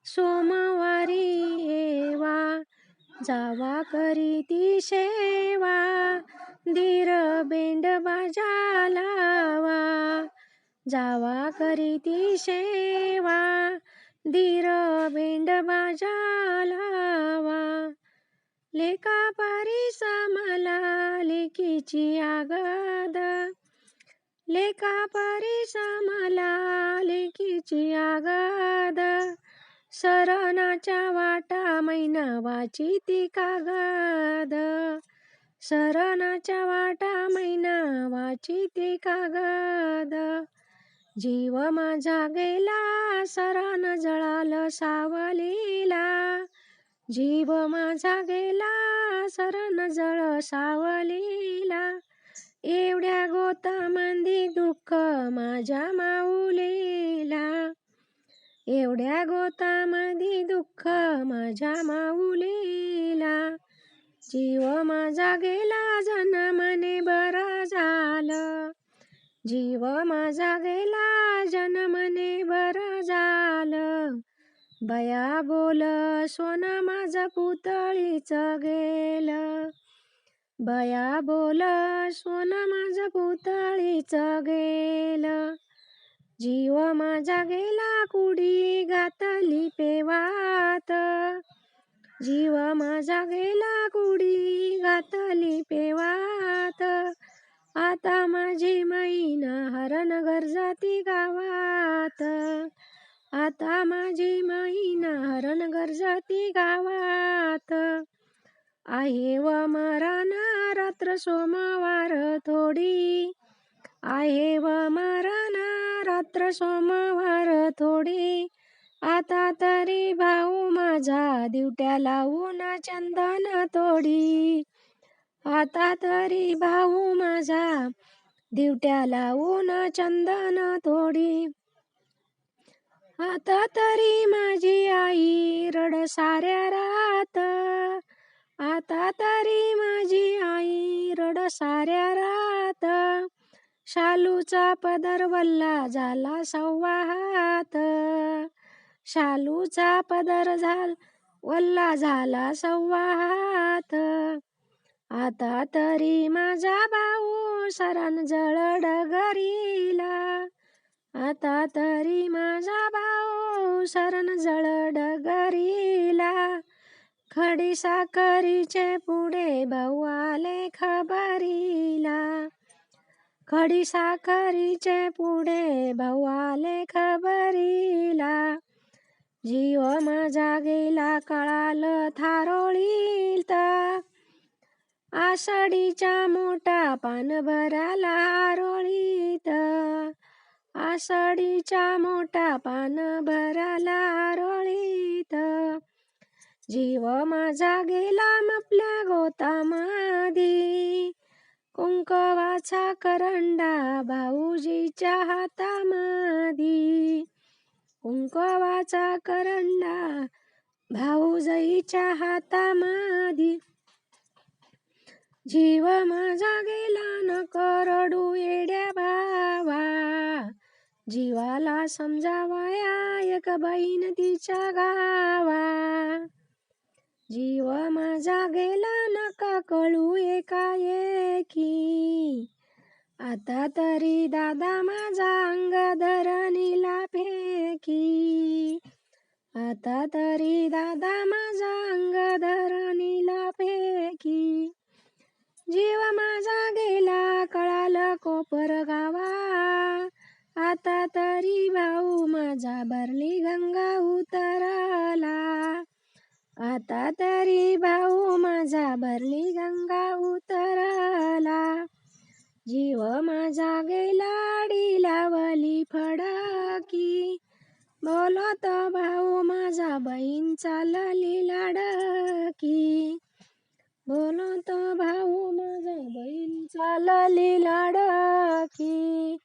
सोमवारी येवा, जावा करीती शेवा, धीर बेंड बाजा लावा. जावा करीती शेवा, धीर बेंड बाजा लावा. लेका परीस मला लेकीची आगाद, लेका परीस मला लेकीची आगाद. सरनाच्या वाटा मैना वाचिती कागद, सरनाच्या वाटा मैना वाचिती कागद. जीव माझा गेला सरण जळाल सावलीला, जीव माझा गेला सरण जळ सावलीला. एवढ्या गोतामंदी दुःख माझ्या माऊलीला, एवढ्या गोतामंदी दुःख माझ्या माऊलीला. जीव माझा गेला जनमने बरं झालं, जीव माझा गेला जनमने बरं झालं. बया बोल सोनं माझं पुतळीचं गेलं, बया बोल सोनं माझं पुतळीचं गेलं. जीव माझा गेला कुडी घातली पेवात, जीव माझा गेला कुडी घातली पेवात. आता माझी मैन हरण गरजती गावात, आता माझी मैन हरण गरजती गावात. आहे व मरण रात्र सोमवार थोडी, आहे व मरण रात्र सोमवार थोडी. आता तरी भाऊ माझा दिवट्या लावून चंदन तोडी, आता तरी भाऊ माझा दिवट्या लावून चंदन तोडी. आता तरी माझी आई रड साऱ्या रात, आता तरी माझी आई रड साऱ्या रात. शालूचा पदर वल्ला झाला सव्वा हात, शालूचा पदर वल्ला झाला सव्वा हात. आता तरी माझा भाऊ सरण जळ डगरीला, आता तरी माझा भाऊ सरण जळ डगरीला. खडी साखरीचे पुढे भाऊ आले खबरीला, खडी साखरीचे पुढे भाऊ आले खबरीला. जीव माझा गेला कळाल थारोळीत, आषाढीच्या मोठा पान भराला आरोळीत, आषाढीच्या मोठा पान भराला आरोळीत. जीव माझा गेला मपल्या गोतामधी, कुंकवाचा करंडा भाऊजीच्या हातामधी, कुंकवाचा करंडा भाऊजाईच्या हातामधी. जीव माझा गेला नको रडू येड्या भावा, जीवाला समजावया एक बहीण तिच्या गावा. जीव माझा गेला नका कळू एकाएकी, आता तरी दादा माझा अंग धरणीला फेकी, आता तरी दादा माझा अंग धरणीला फेकी. जीव माझा गेला कळाल कोपर गावा, आता तरी भाऊ माझा भरली गंगा उतरला, आता तरी भाऊ माझा भरली गंगा उतरला. जीव माझा गेला आडी लावली फडकी, बोलत भाऊ माझा बहीण चालली लाडकी, बोलत भाऊ माझा बहीण चालली लाडकी.